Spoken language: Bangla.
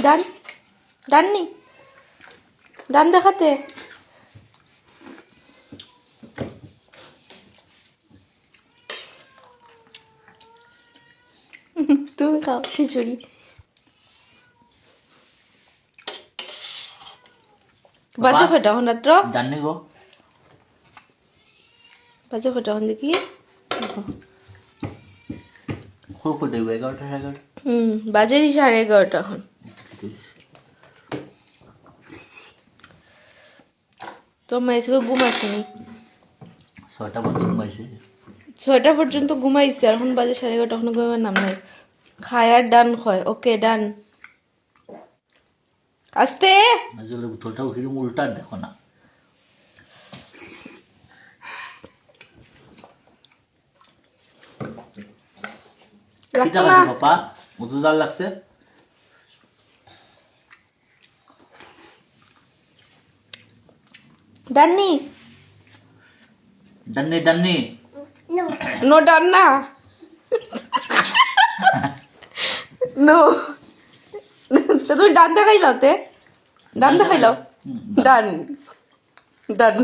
ডান ডান নি ডান দেখাতে তুমি খাও খিচুড়ি বাজে কটা হন রাত্র জানি গো বাজে কটা হন দেখি খুব ফুটে 11টা 11টা বাজেরই 11:30 হন তো মাইসকে ঘুমাচ্ছি 6টা পর্যন্ত ঘুমাইছে 6টা পর্যন্ত ঘুমাইছে আর এখন বাজে 11:30 এখনো ঘুমাবার নাম নাই খায় আর ডান খায় ওকে ডান আস্তে আসলে বোতলটা ওইরকম উল্টা দেখো না লাগতো না পাপা মজুদার লাগছে ডাননি ডান্নি ডান্নি নো ডান না নো তো তুমি ডান দেখাইলাও তে ডান দেখাইলাও ডান ডান